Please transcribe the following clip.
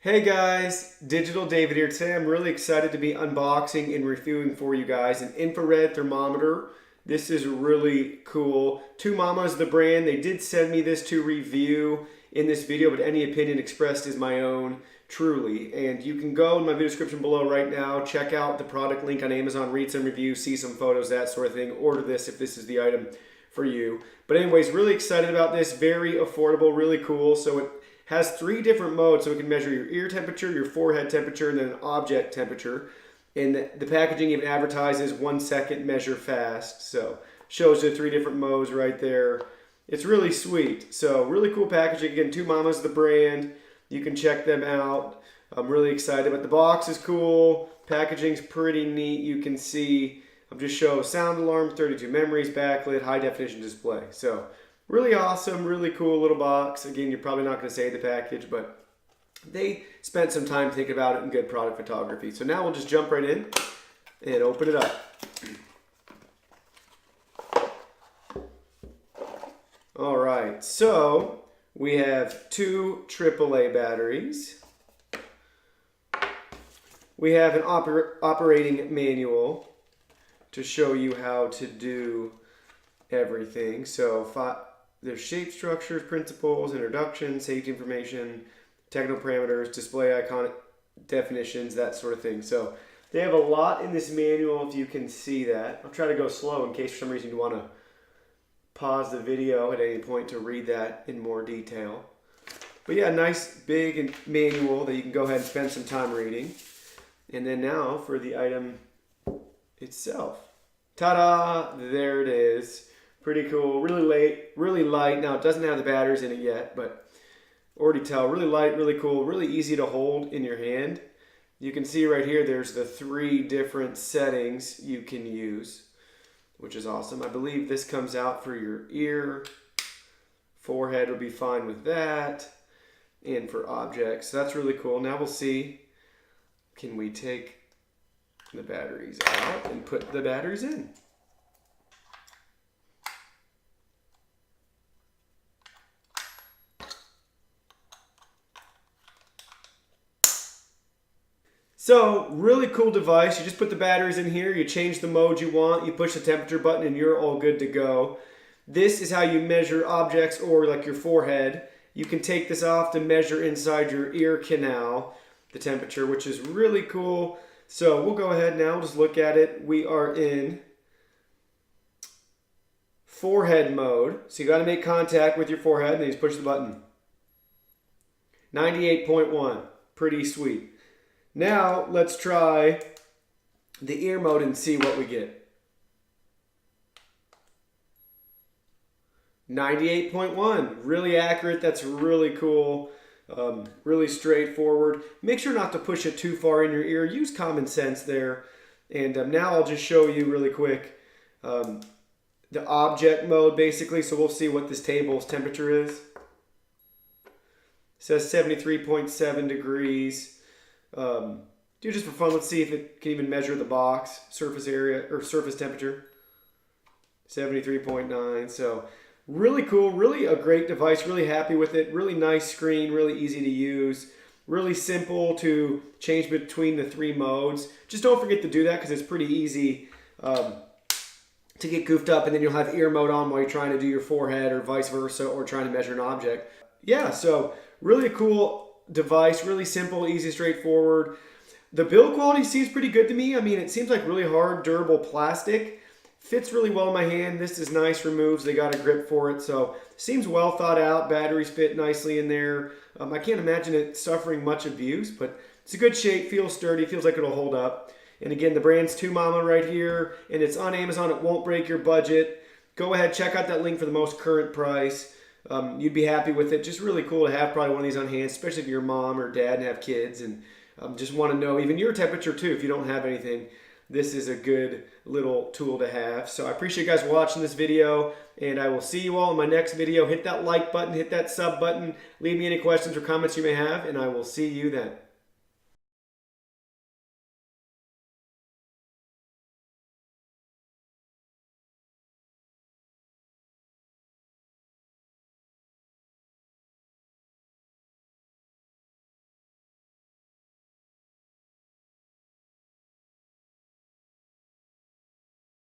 Hey guys, Digital David here. Today I'm really excited to be unboxing and reviewing for you guys an infrared thermometer. This is really cool. Tumama is the brand. They did send me this to review in this video, but any opinion expressed is my own, truly. And you can go in my video description below right now, check out the product link on Amazon, read some reviews, see some photos, that sort of thing. Order this if this is the item for you. But anyways, really excited about this. Very affordable, really cool. So it has 3 different modes, so it can measure your ear temperature, your forehead temperature, and then an object temperature. And the packaging even advertises 1 second measure fast. So shows the 3 different modes right there. It's really sweet. So really cool packaging. Again, Tumama's the brand. You can check them out. I'm really excited. But the box is cool. Packaging's pretty neat. You can see, just show sound alarm, 32 memories, backlit, high definition display. So really awesome, really cool little box. Again, you're probably not going to say the package, but they spent some time thinking about it in good product photography. So now we'll just jump right in and open it up. All right, so we have 2 AAA batteries. We have an operating manual to show you how to do everything. So there's shape structures, principles, introduction, safety information, technical parameters, display icon definitions, that sort of thing. So they have a lot in this manual, if you can see that. I'll try to go slow in case for some reason you want to pause the video at any point to read that in more detail. But yeah, nice big manual that you can go ahead and spend some time reading. And then now for the item itself. Ta-da! There it is. Pretty cool, really light. Now it doesn't have the batteries in it yet, but already tell, really light, really cool, really easy to hold in your hand. You can see right here, there's the 3 different settings you can use, which is awesome. I believe this comes out for your ear. Forehead will be fine with that. And for objects, so that's really cool. Now we'll see, can we take the batteries out and put the batteries in? So, really cool device. You just put the batteries in here, you change the mode you want, you push the temperature button, and you're all good to go. This is how you measure objects or like your forehead. You can take this off to measure inside your ear canal, the temperature, which is really cool. So we'll go ahead now, just look at it. We are in forehead mode. So you got to make contact with your forehead and then you just push the button. 98.1, pretty sweet. Now let's try the ear mode and see what we get. 98.1, really accurate. That's really cool. Really straightforward. Make sure not to push it too far in your ear. Use common sense there. And now I'll just show you really quick the object mode basically. So we'll see what this table's temperature is. It says 73.7 degrees. Do just for fun, let's see if it can even measure the box surface area or surface temperature. 73.9. So really cool, really a great device, really happy with it. Really nice screen, really easy to use. Really simple to change between the 3 modes. Just don't forget to do that because it's pretty easy to get goofed up, and then you'll have ear mode on while you're trying to do your forehead or vice versa, or trying to measure an object. Yeah, so really a cool device, really simple, easy, straightforward. The build quality seems pretty good to me. I mean, it seems like really hard, durable plastic. Fits really well in my hand. This is nice, removes. They got a grip for it, so seems well thought out. Batteries fit nicely in there. I can't imagine it suffering much abuse, but it's a good shape, feels sturdy, feels like it'll hold up. And again, the brand's Tumama right here, and it's on Amazon. It won't break your budget. Go ahead, check out that link for the most current price. You'd be happy with it. Just really cool to have probably one of these on hand, especially if you're a mom or dad and have kids and just want to know even your temperature too if you don't have anything. This is a good little tool to have. So I appreciate you guys watching this video, and I will see you all in my next video. Hit that like button, hit that sub button, leave me any questions or comments you may have, and I will see you then.